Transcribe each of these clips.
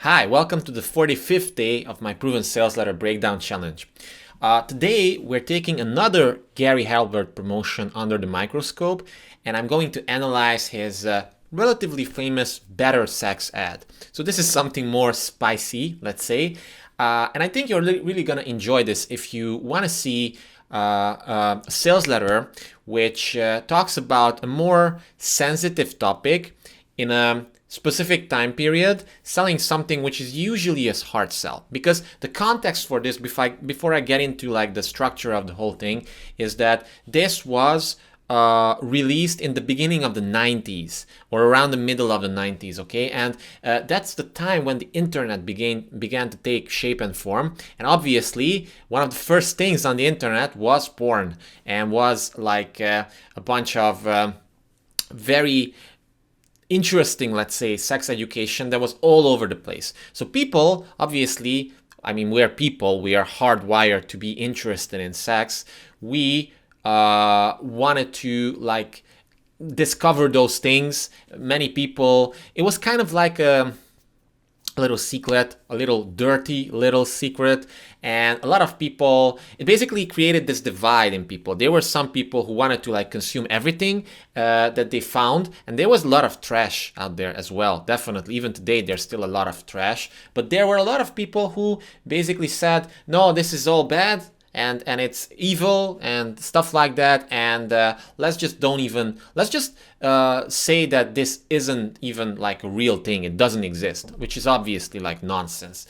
Hi, welcome to the 45th day of my Proven Sales Letter Breakdown Challenge. Today, we're taking another Gary Halbert promotion under the microscope, and I'm going to analyze his relatively famous Better Sex ad. So this is something more spicy, let's say, and I think you're really going to enjoy this if you want to see a sales letter which talks about a more sensitive topic in a specific time period, selling something which is usually a hard sell. Because the context for this, before I get into like the structure of the whole thing, is that this was released in the beginning of the 90s or around the middle of the 90s, okay? And that's the time when the internet began to take shape and form. And obviously, one of the first things on the internet was porn, and was like a bunch of very interesting, let's say, sex education that was all over the place. So people, obviously, I mean, we are people, we are hardwired to be interested in sex. We wanted to like discover those things. Many people, it was kind of like a little secret, a little dirty little secret, and a lot of people, it basically created this divide in people. There were some people who wanted to like consume everything that they found, and there was a lot of trash out there as well. Definitely, even today there's still a lot of trash, but there were a lot of people who basically said, no, this is all bad, and it's evil and stuff like that, and let's just say that this isn't even like a real thing, it doesn't exist, which is obviously like nonsense.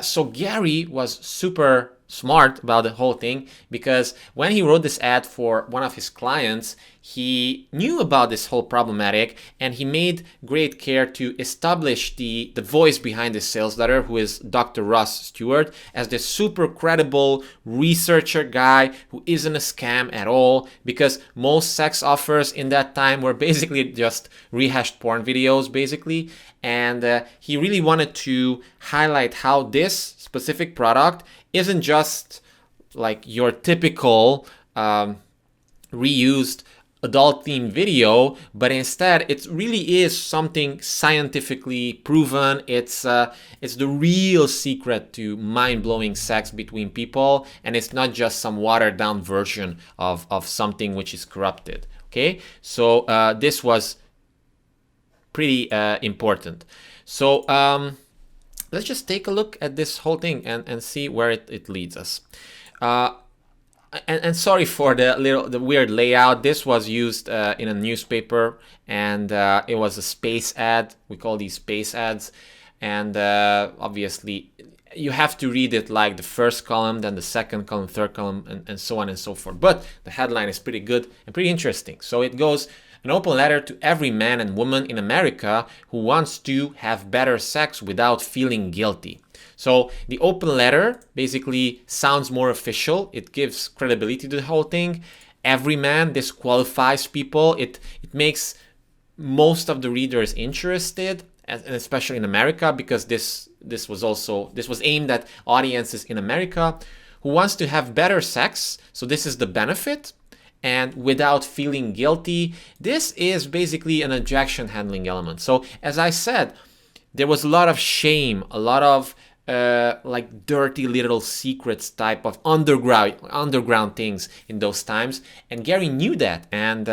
So Gary was super smart about the whole thing, because when he wrote this ad for one of his clients, he knew about this whole problematic, and he made great care to establish the voice behind this sales letter, who is Dr. Ross Stewart, as this super credible researcher guy who isn't a scam at all, because most sex offers in that time were basically just rehashed porn videos, basically. And he really wanted to highlight how this specific product isn't just like your typical reused adult themed video, but instead it really is something scientifically proven. It's the real secret to mind-blowing sex between people, and it's not just some watered down version of something which is corrupted. Okay, so this was pretty important. So let's just take a look at this whole thing and see where it leads us. And sorry for the weird layout. This was used in a newspaper, and it was a space ad. We call these space ads, and obviously you have to read it like the first column, then the second column, third column, and so on and so forth. But the headline is pretty good and pretty interesting. So it goes: an open letter to every man and woman in America who wants to have better sex without feeling guilty. So the open letter basically sounds more official. It gives credibility to the whole thing. Every man, this qualifies people. It makes most of the readers interested, and especially in America, because this was aimed at audiences in America who wants to have better sex. So this is the benefit. And without feeling guilty, this is basically an objection handling element. So as I said, there was a lot of shame, a lot of like dirty little secrets type of underground things in those times. And Gary knew that. And,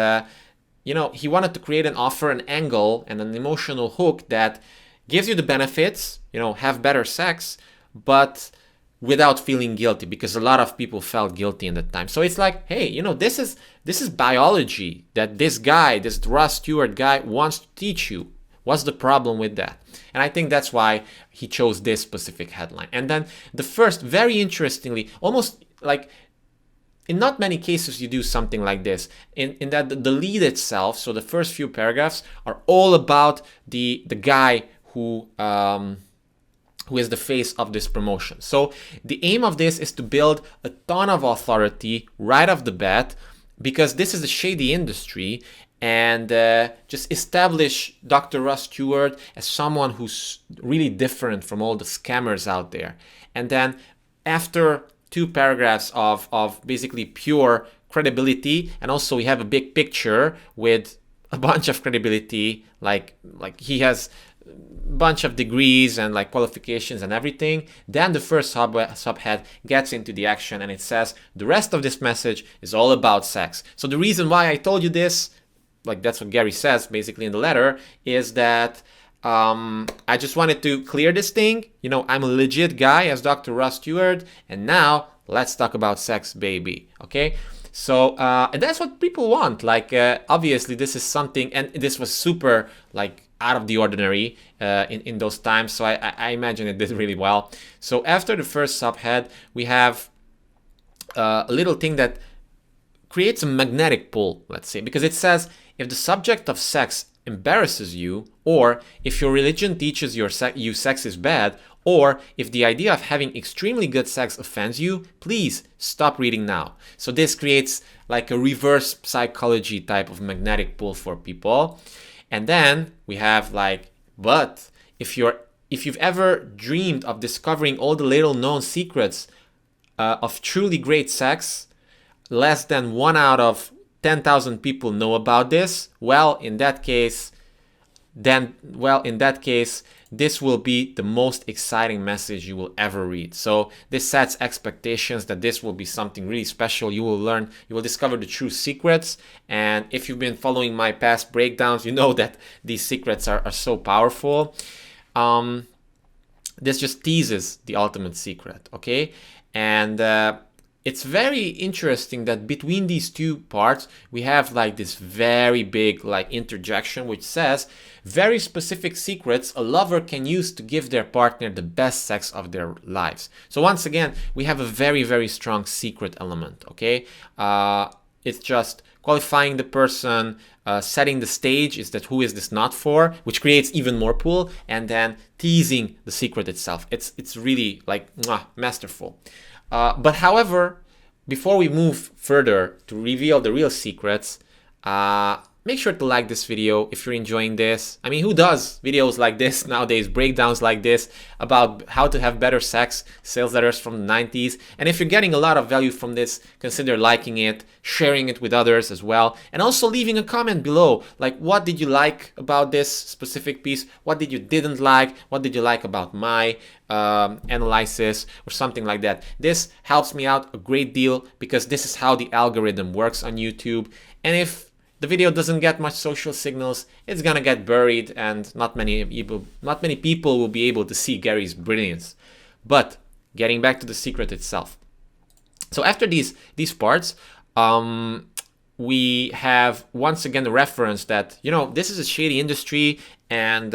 he wanted to create an offer, an angle, and an emotional hook that gives you the benefits, have better sex, but without feeling guilty, because a lot of people felt guilty in that time. So it's like, hey, this is biology that this guy, this Ross Stewart guy, wants to teach you. What's the problem with that? And I think that's why he chose this specific headline. And then the first, very interestingly, almost like in not many cases you do something like this, in that the lead itself, so the first few paragraphs are all about the guy who is the face of this promotion. So the aim of this is to build a ton of authority right off the bat, because this is a shady industry, and just establish Dr. Ross Stewart as someone who's really different from all the scammers out there. And then after 2 paragraphs of basically pure credibility, and also we have a big picture with a bunch of credibility, like he has bunch of degrees and like qualifications and everything. Then the first subhead gets into the action, and it says the rest of this message is all about sex. So the reason why I told you this, like that's what Gary says basically in the letter, is that I just wanted to clear this thing. You know, I'm a legit guy as Dr. Ross Stewart, and now let's talk about sex, baby. Okay. So, and that's what people want. Like, obviously this is something, and this was super like out of the ordinary in those times. So I imagine it did really well. So after the first subhead, we have a little thing that creates a magnetic pull, let's say, because it says, if the subject of sex embarrasses you, or if your religion teaches you sex is bad, or if the idea of having extremely good sex offends you, please stop reading now. So this creates like a reverse psychology type of magnetic pull for people. And then we have like, but if you've ever dreamed of discovering all the little known secrets of truly great sex, less than 1 out of 10,000 people know about this, in that case, this will be the most exciting message you will ever read. So this sets expectations that this will be something really special. You will discover the true secrets. And if you've been following my past breakdowns, you know that these secrets are so powerful. This just teases the ultimate secret, okay? And it's very interesting that between these two parts, we have like this very big like interjection, which says very specific secrets a lover can use to give their partner the best sex of their lives. So once again, we have a very, very strong secret element, okay? It's just qualifying the person, setting the stage, is that who is this not for, which creates even more pull, and then teasing the secret itself. It's really like masterful. But however, before we move further to reveal the real secrets, make sure to like this video if you're enjoying this. I mean, who does videos like this nowadays, breakdowns like this about how to have better sex, sales letters from the 90s. And if you're getting a lot of value from this, consider liking it, sharing it with others as well, and also leaving a comment below. Like, what did you like about this specific piece? What did you didn't like? What did you like about my analysis or something like that? This helps me out a great deal because this is how the algorithm works on YouTube. And if the video doesn't get much social signals, it's gonna get buried, and not many people will be able to see Gary's brilliance. But getting back to the secret itself. So after these parts, we have once again the reference that, you know, this is a shady industry, and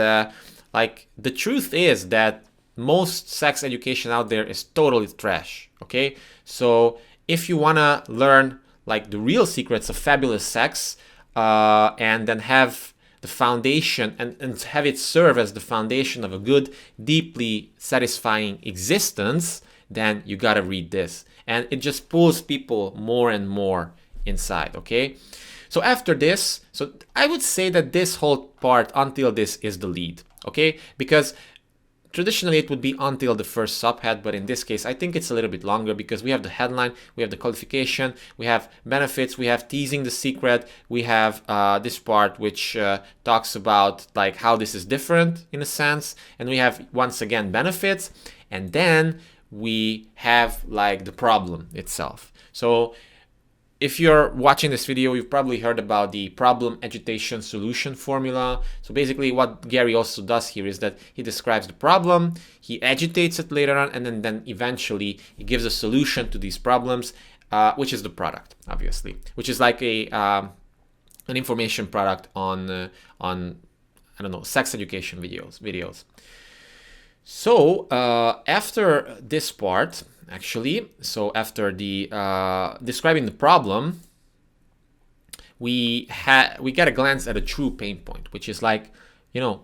like the truth is that most sex education out there is totally trash. Okay, so if you wanna learn like the real secrets of fabulous sex, and then have the foundation and have it serve as the foundation of a good, deeply satisfying existence, then you gotta read this. And it just pulls people more and more inside, okay? So after this, so I would say that this whole part until this is the lead, okay? Because traditionally, it would be until the first subhead, but in this case, I think it's a little bit longer because we have the headline, we have the qualification, we have benefits, we have teasing the secret, we have this part which talks about like how this is different in a sense, and we have once again benefits, and then we have like the problem itself. So if you're watching this video, you've probably heard about the problem, agitation, solution formula. So basically what Gary also does here is that he describes the problem, he agitates it later on, and then eventually he gives a solution to these problems, which is the product, obviously, which is like an information product on I don't know, sex education videos. So after this part, actually, so after the describing the problem, we get a glance at a true pain point, which is like, you know,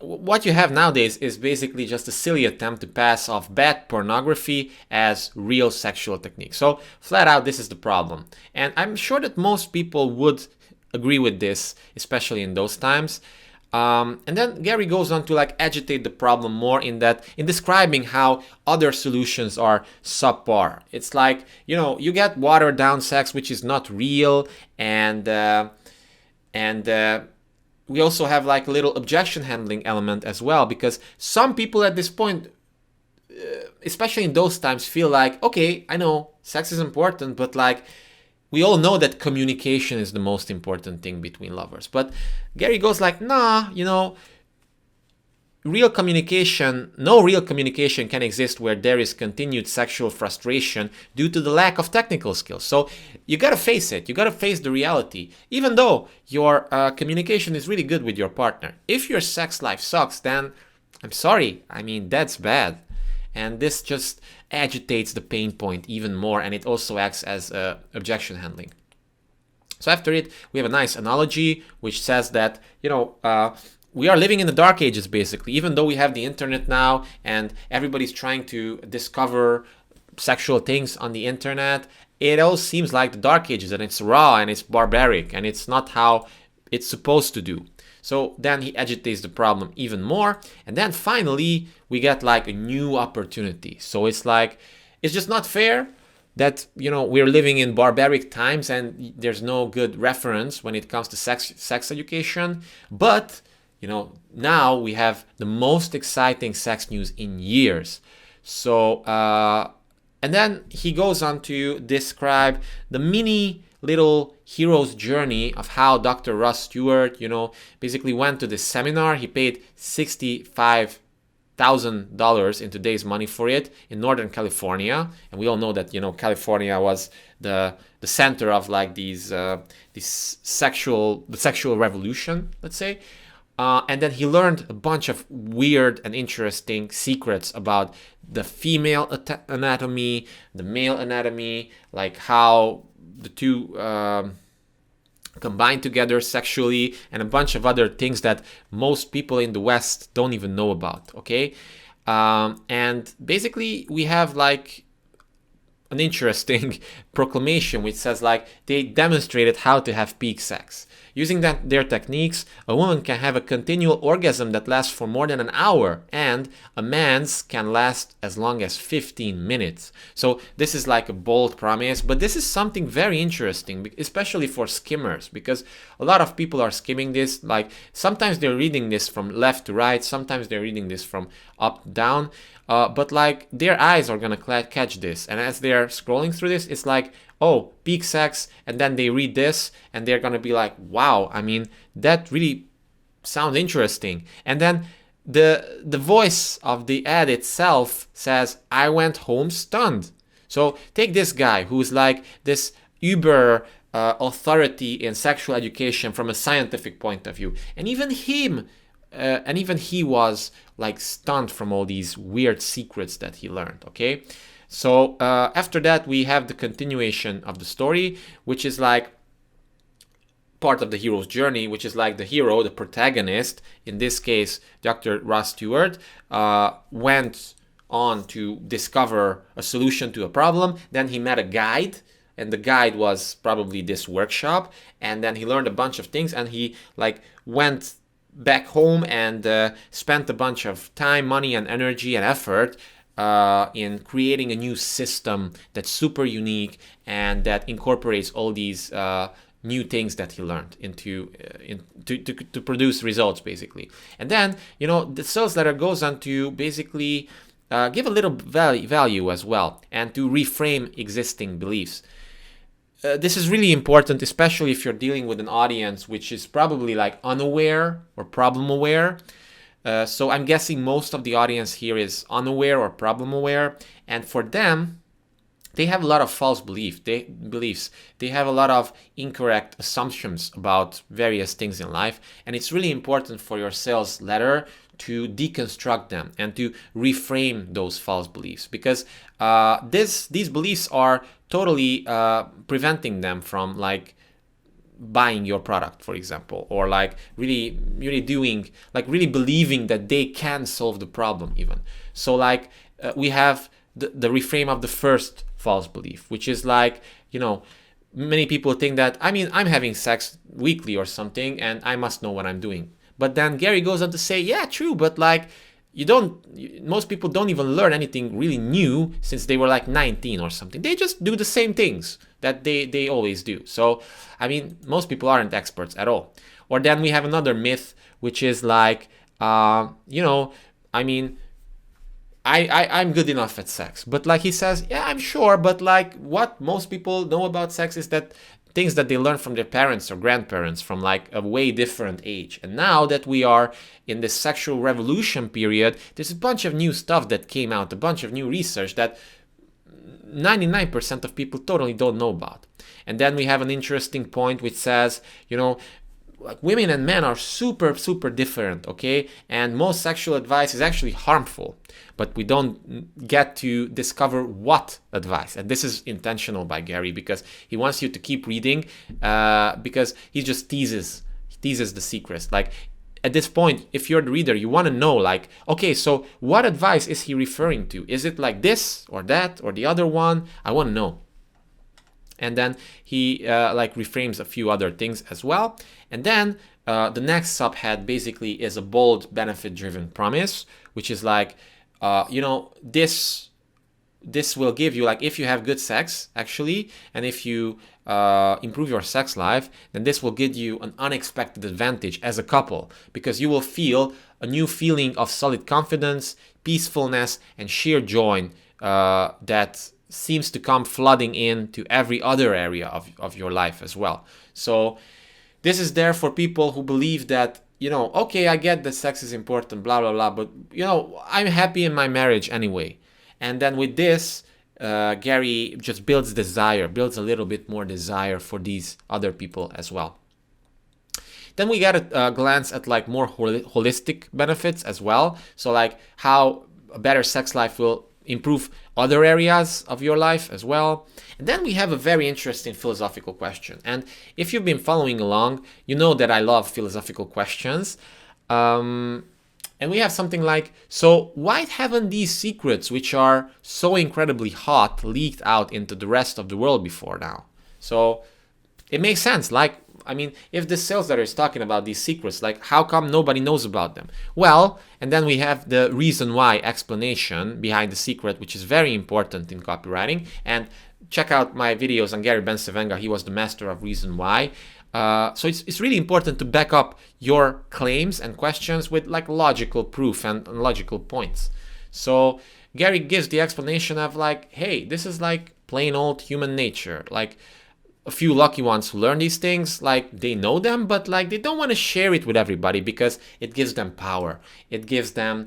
what you have nowadays is basically just a silly attempt to pass off bad pornography as real sexual technique. So flat out, this is the problem, and I'm sure that most people would agree with this, especially in those times. And then Gary goes on to like agitate the problem more in describing how other solutions are subpar. It's like, you know, you get watered down sex which is not real, and we also have like a little objection handling element as well, because some people at this point, especially in those times, feel like, okay, I know sex is important, but like we all know that communication is the most important thing between lovers. But Gary goes like, nah, no real communication can exist where there is continued sexual frustration due to the lack of technical skills. So you gotta face it. You gotta face the reality. Even though your communication is really good with your partner, if your sex life sucks, then I'm sorry. I mean, that's bad. And this just agitates the pain point even more, and it also acts as objection handling. So after it, we have a nice analogy which says that, we are living in the dark ages, basically. Even though we have the internet now and everybody's trying to discover sexual things on the internet, it all seems like the dark ages, and it's raw and it's barbaric and it's not how it's supposed to do. So then he agitates the problem even more. And then finally, we get like a new opportunity. So it's like, it's just not fair that, we're living in barbaric times and there's no good reference when it comes to sex education. But, now we have the most exciting sex news in years. So, and then he goes on to describe the mini little hero's journey of how Dr. Ross Stewart, basically went to this seminar. He paid $65,000 in today's money for it in Northern California, and we all know that California was the center of like the sexual revolution, let's say. And then he learned a bunch of weird and interesting secrets about the female anatomy, the male anatomy, like how the two combine together sexually, and a bunch of other things that most people in the West don't even know about, okay? And basically, we have like an interesting proclamation which says like they demonstrated how to have peak sex. Using their techniques, a woman can have a continual orgasm that lasts for more than an hour, and a man's can last as long as 15 minutes. So this is like a bold promise, but this is something very interesting, especially for skimmers, because a lot of people are skimming this. Like sometimes they're reading this from left to right, sometimes they're reading this from up to down. But like their eyes are gonna catch this, and as they're scrolling through this, it's like, oh, peak sex, and then they read this and they're gonna be like, wow, I mean, that really sounds interesting. And then the voice of the ad itself says, I went home stunned. So take this guy who's like this uber authority in sexual education from a scientific point of view, and even he was like stunned from all these weird secrets that he learned, okay? So after that, we have the continuation of the story, which is like part of the hero's journey, which is like the hero, the protagonist, in this case, Dr. Ross Stewart, went on to discover a solution to a problem. Then he met a guide, and the guide was probably this workshop. And then he learned a bunch of things, and he like went back home and spent a bunch of time, money, and energy and effort in creating a new system that's super unique and that incorporates all these new things that he learned into to produce results, basically. And then the sales letter goes on to basically give a little value as well, and to reframe existing beliefs. This is really important, especially if you're dealing with an audience which is probably like unaware or problem aware. So I'm guessing most of the audience here is unaware or problem aware, and for them, they have a lot of false beliefs. They have a lot of incorrect assumptions about various things in life, and it's really important for your sales letter to deconstruct them and to reframe those false beliefs, because these beliefs are totally preventing them from like buying your product, for example, or like really doing, like really believing that they can solve the problem even. So like we have the reframe of the first false belief, which is like, many people think that, I mean, I'm having sex weekly or something and I must know what I'm doing. But then Gary goes on to say, yeah, true, but like most people don't even learn anything really new since they were like 19 or something. They just do the same things that they always do. So, I mean, most people aren't experts at all. Or then we have another myth, which is like, I mean, I'm good enough at sex. But like he says, yeah, I'm sure, but like what most people know about sex is that things that they learn from their parents or grandparents from like a way different age. And now that we are in this sexual revolution period, there's a bunch of new stuff that came out, a bunch of new research that 99% of people totally don't know about. And then we have an interesting point which says, like women and men are super, super different, okay? And most sexual advice is actually harmful, but we don't get to discover what advice. And this is intentional by Gary because he wants you to keep reading because he just teases the secrets. Like at this point, if you're the reader, you want to know like, okay, so what advice is he referring to? Is it like this or that or the other one? I want to know. And then he like reframes a few other things as well. And then the next subhead basically is a bold benefit-driven promise, which is like, this will give you, like, if you have good sex, actually, and if you improve your sex life, then this will give you an unexpected advantage as a couple, because you will feel a new feeling of solid confidence, peacefulness, and sheer joy that seems to come flooding into every other area of your life as well. So this is there for people who believe that, okay, I get that sex is important, blah, blah, blah, but, I'm happy in my marriage anyway. And then with this, Gary just builds a little bit more desire for these other people as well. Then we get a glance at like more holistic benefits as well. So like how a better sex life will improve other areas of your life as well. And then we have a very interesting philosophical question. And if you've been following along, you know that I love philosophical questions. And we have something like, so why haven't these secrets, which are so incredibly hot, leaked out into the rest of the world before now? So it makes sense. Like, I mean, if the sales letter is talking about these secrets, like how come nobody knows about them? Well, and then we have the reason why explanation behind the secret, which is very important in copywriting. And check out my videos on Gary Ben-Sevenga. He was the master of reason why. So it's really important to back up your claims and questions with like logical proof and logical points. So Gary gives the explanation of like, hey, this is like plain old human nature. Like, a few lucky ones who learn these things, like they know them, but like they don't want to share it with everybody because it gives them power. It gives them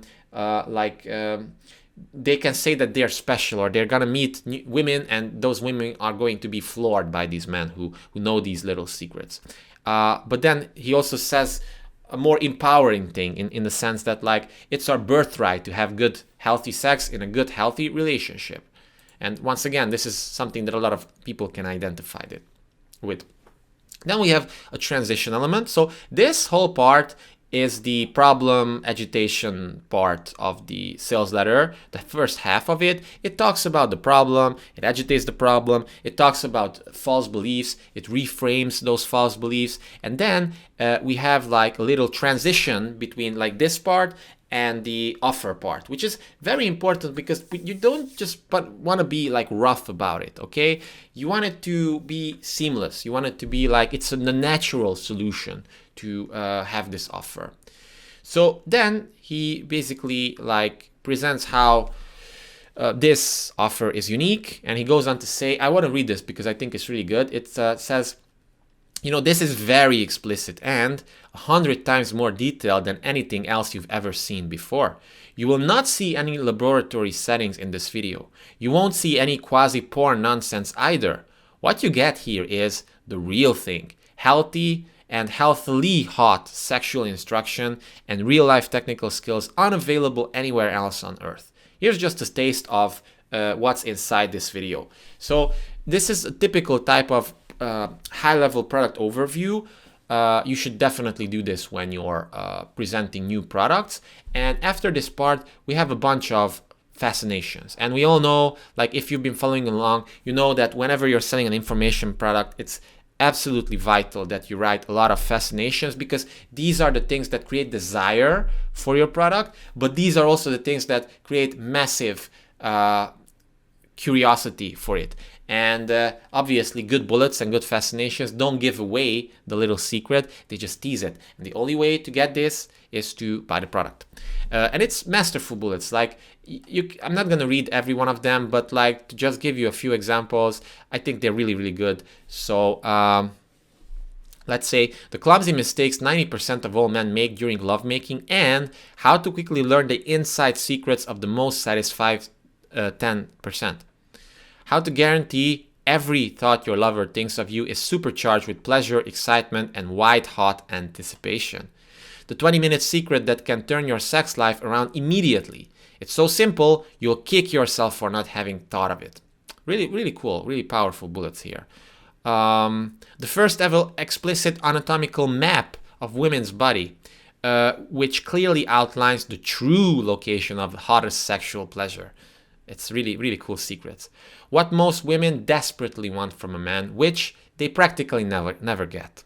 they can say that they're special, or they're gonna meet women, and those women are going to be floored by these men who know these little secrets. But then he also says a more empowering thing in the sense that like it's our birthright to have good, healthy sex in a good, healthy relationship. And once again, this is something that a lot of people can identify with. Then we have a transition element. So this whole part is the problem agitation part of the sales letter. The first half of it, it talks about the problem, it agitates the problem, it talks about false beliefs, it reframes those false beliefs. And then we have like a little transition between like this part and the offer part, which is very important because you don't just want to be like rough about it, okay? You want it to be seamless. You want it to be like it's a natural solution to have this offer. So then he basically like presents how this offer is unique, and he goes on to say, I want to read this because I think it's really good. It says, this is very explicit and 100 times more detailed than anything else you've ever seen before. You will not see any laboratory settings in this video. You won't see any quasi-porn nonsense either. What you get here is the real thing. Healthy and healthily hot sexual instruction and real-life technical skills unavailable anywhere else on earth. Here's just a taste of what's inside this video. So this is a typical type of high-level product overview. You should definitely do this when you're presenting new products. And after this part, we have a bunch of fascinations. And we all know, like if you've been following along, you know that whenever you're selling an information product, it's absolutely vital that you write a lot of fascinations, because these are the things that create desire for your product, but these are also the things that create massive curiosity for it. And obviously, good bullets and good fascinations don't give away the little secret, they just tease it. And the only way to get this is to buy the product. And it's masterful bullets. Like, I'm not going to read every one of them, but like to just give you a few examples, I think they're really, really good. So let's say the clumsy mistakes 90% of all men make during lovemaking, and how to quickly learn the inside secrets of the most satisfied 10%. How to guarantee every thought your lover thinks of you is supercharged with pleasure, excitement, and white-hot anticipation. The 20-minute secret that can turn your sex life around immediately. It's so simple, you'll kick yourself for not having thought of it. Really, really cool, really powerful bullets here. The first ever explicit anatomical map of women's body, which clearly outlines the true location of the hottest sexual pleasure. It's really, really cool secrets. What most women desperately want from a man, which they practically never get.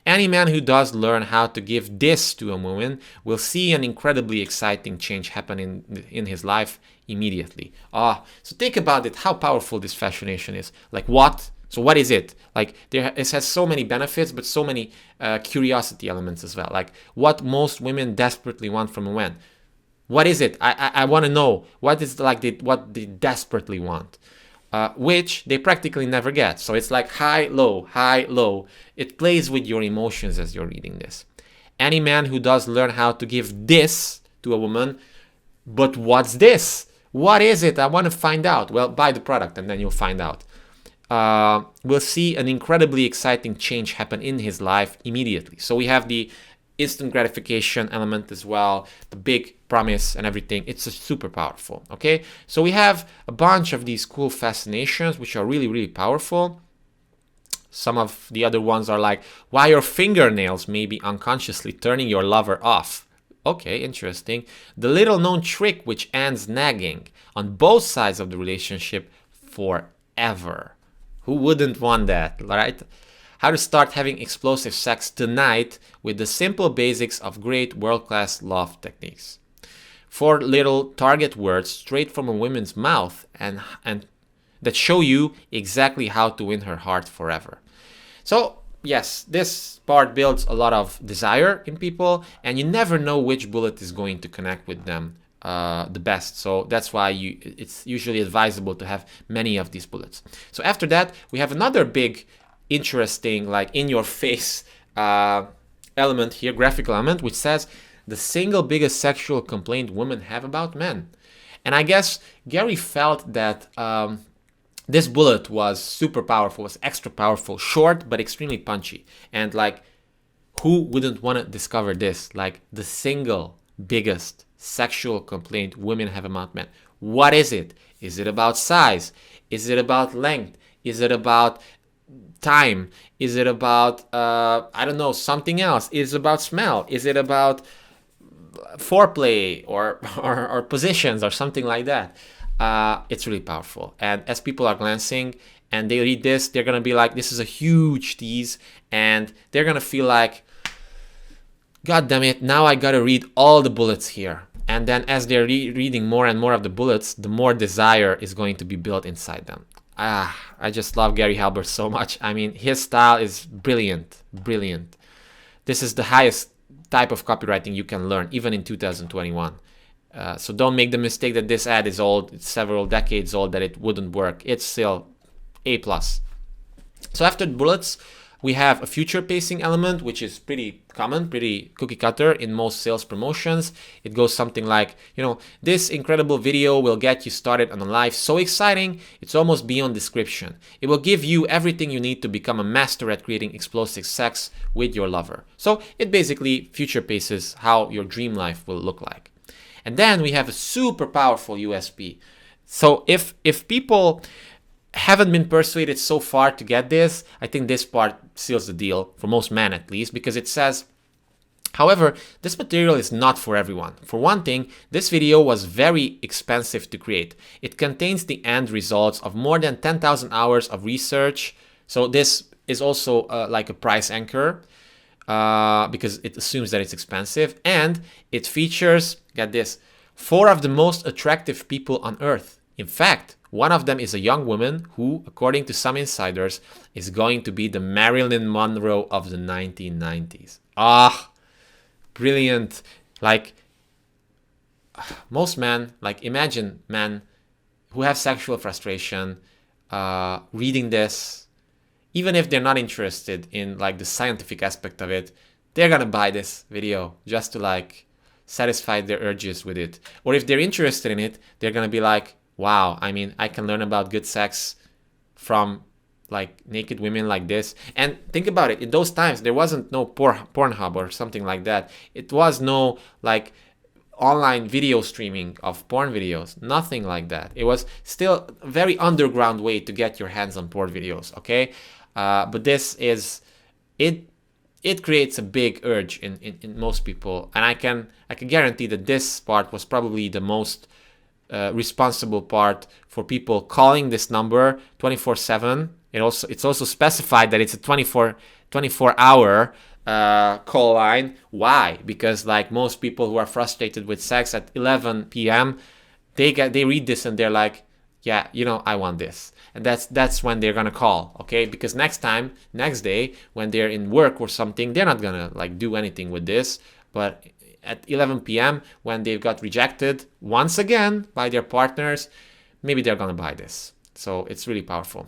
Any man who does learn how to give this to a woman will see an incredibly exciting change happen in his life immediately. So think about it, how powerful this fascination is. Like what? So what is it? Like it has so many benefits, but so many curiosity elements as well. Like what most women desperately want from a man. What is it? I want to know what is like what they desperately want, which they practically never get. So it's like high, low, high, low. It plays with your emotions as you're reading this. Any man who does learn how to give this to a woman, but what's this? What is it? I want to find out. Well, buy the product and then you'll find out. We'll see an incredibly exciting change happen in his life immediately. So we have the instant gratification element as well, the big promise and everything. It's super powerful, okay? So we have a bunch of these cool fascinations which are really, really powerful. Some of the other ones are like, why your fingernails may be unconsciously turning your lover off. Okay, interesting. The little known trick which ends nagging on both sides of the relationship forever. Who wouldn't want that, right? How to start having explosive sex tonight with the simple basics of great world-class love techniques. 4 little target words straight from a woman's mouth and that show you exactly how to win her heart forever. So yes, this part builds a lot of desire in people, and you never know which bullet is going to connect with them the best. So that's why it's usually advisable to have many of these bullets. So after that, we have another big interesting, like in your face element here, graphical element, which says the single biggest sexual complaint women have about men. And I guess Gary felt that this bullet was super powerful, was extra powerful, short but extremely punchy. And like, who wouldn't want to discover this? Like the single biggest sexual complaint women have about men. What is it? Is it about size? Is it about length? Is it about time? Is it about I don't know, something else? Is it about smell? Is it about foreplay or positions or something like that? It's really powerful. And as people are glancing and they read this, they're gonna be like, this is a huge tease, and they're gonna feel like, God damn it, now I gotta read all the bullets here. And then as they're reading more and more of the bullets, the more desire is going to be built inside them. I just love Gary Halbert so much. I mean, his style is brilliant, brilliant. This is the highest type of copywriting you can learn, even in 2021. So don't make the mistake that this ad is old, it's several decades old, that it wouldn't work. It's still A+. So after the bullets, we have a future pacing element, which is pretty common, pretty cookie cutter in most sales promotions. It goes something like, this incredible video will get you started on a life so exciting, it's almost beyond description. It will give you everything you need to become a master at creating explosive sex with your lover. So it basically future paces how your dream life will look like. And then we have a super powerful USP. So if people haven't been persuaded so far to get this, I think this part seals the deal, for most men at least, because it says, however, this material is not for everyone. For one thing, this video was very expensive to create. It contains the end results of more than 10,000 hours of research. So this is also like a price anchor because it assumes that it's expensive. And it features, get this, 4 of the most attractive people on earth. In fact, One of them is a young woman who, according to some insiders, is going to be the Marilyn Monroe of the 1990s. Ah, brilliant. Like, most men, like imagine men who have sexual frustration reading this, even if they're not interested in like the scientific aspect of it, they're gonna buy this video just to like satisfy their urges with it. Or if they're interested in it, they're gonna be like, wow, I mean, I can learn about good sex from like naked women like this. And think about it, in those times there wasn't no Pornhub or something like that. It was no like online video streaming of porn videos, nothing like that. It was still a very underground way to get your hands on porn videos, okay? But this is it creates a big urge in most people, and I can guarantee that this part was probably the most responsible part for people calling this number 24/7. It's also specified that it's a 24 hour call line. Why? Because like most people who are frustrated with sex at 11 p.m., they read this and they're like, yeah, you know, I want this. And that's when they're gonna call, okay? Because next day, when they're in work or something, they're not gonna like do anything with this. But at 11 p.m., when they've got rejected once again by their partners, maybe they're gonna buy this. So it's really powerful.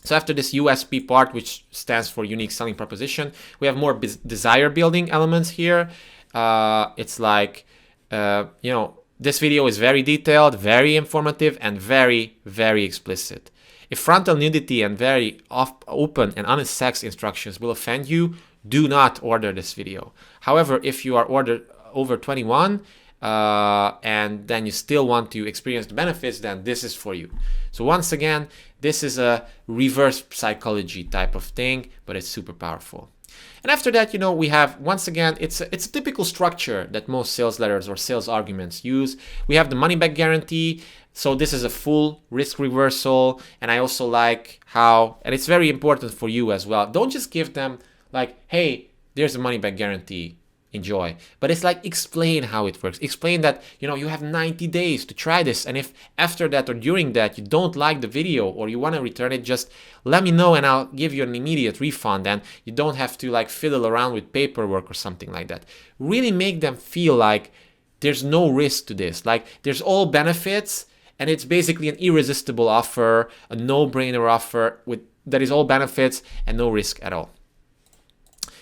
So after this USP part, which stands for unique selling proposition, we have more desire building elements here. It's like, you know, this video is very detailed, very informative, and very, very explicit. If frontal nudity and very open and honest sex instructions will offend you, do not order this video. However, if you are ordered over 21 and then you still want to experience the benefits, then this is for you. So once again, this is a reverse psychology type of thing, but it's super powerful. And after that, you know, we have, once again, it's a typical structure that most sales letters or sales arguments use. We have the money back guarantee. So this is a full risk reversal. And I also like how, and it's very important for you as well, don't just give them like, hey, there's a money back guarantee, enjoy. But it's like, explain how it works. Explain that, you know, you have 90 days to try this. And if after that or during that you don't like the video or you want to return it, just let me know and I'll give you an immediate refund. And you don't have to like fiddle around with paperwork or something like that. Really make them feel like there's no risk to this. Like there's all benefits and it's basically an irresistible offer, a no-brainer offer that is all benefits and no risk at all.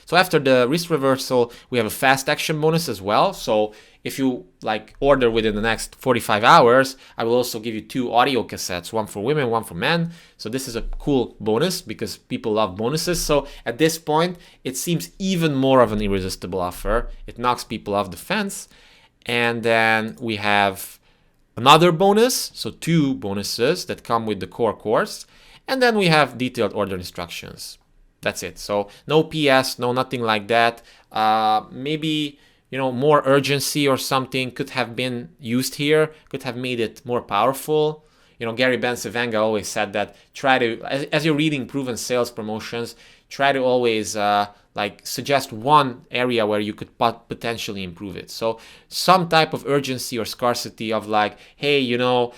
So after the risk reversal, we have a fast action bonus as well. So if you like order within the next 45 hours, I will also give you 2 audio cassettes, one for women, one for men. So this is a cool bonus because people love bonuses. So at this point, it seems even more of an irresistible offer. It knocks people off the fence. And then we have another bonus. So 2 bonuses that come with the core course. And then we have detailed order instructions. That's it. So no PS, no nothing like that. Maybe, you know, more urgency or something could have been used here, could have made it more powerful. You know, Gary Bencivenga always said that try to, as you're reading proven sales promotions, try to always like suggest one area where you could potentially improve it. So some type of urgency or scarcity of like, hey, you know,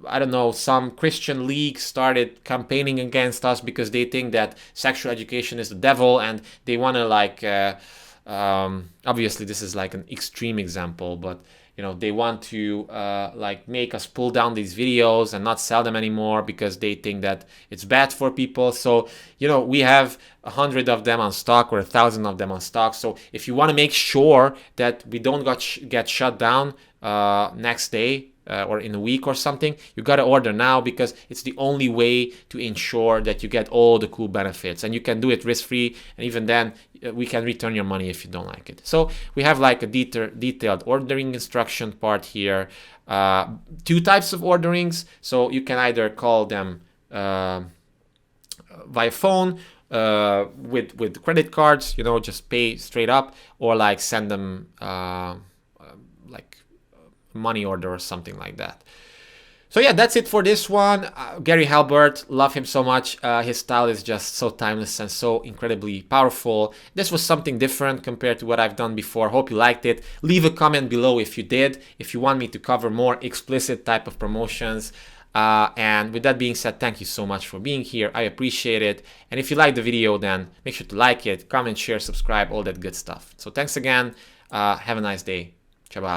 I don't know, some Christian league started campaigning against us because they think that sexual education is the devil and they want to like, obviously this is like an extreme example, but you know, they want to like make us pull down these videos and not sell them anymore because they think that it's bad for people. So, you know, we have 100 of them on stock or 1,000 of them on stock. So if you want to make sure that we don't get shut down next day, or in a week or something, you got to order now because it's the only way to ensure that you get all the cool benefits and you can do it risk-free, and even then we can return your money if you don't like it. So we have like a detailed ordering instruction part here, 2 types of orderings. So you can either call them via phone with credit cards, you know, just pay straight up, or like send them like money order or something like that. So yeah, that's it for this one. Gary Halbert, love him so much. His style is just so timeless and so incredibly powerful. This was something different compared to what I've done before. Hope you liked it. Leave a comment below if you did. If you want me to cover more explicit type of promotions, And with that being said, thank you so much for being here. I appreciate it. And if you like the video, then make sure to like it, comment, share, subscribe, all that good stuff. So thanks again. Have a nice day. Csaba.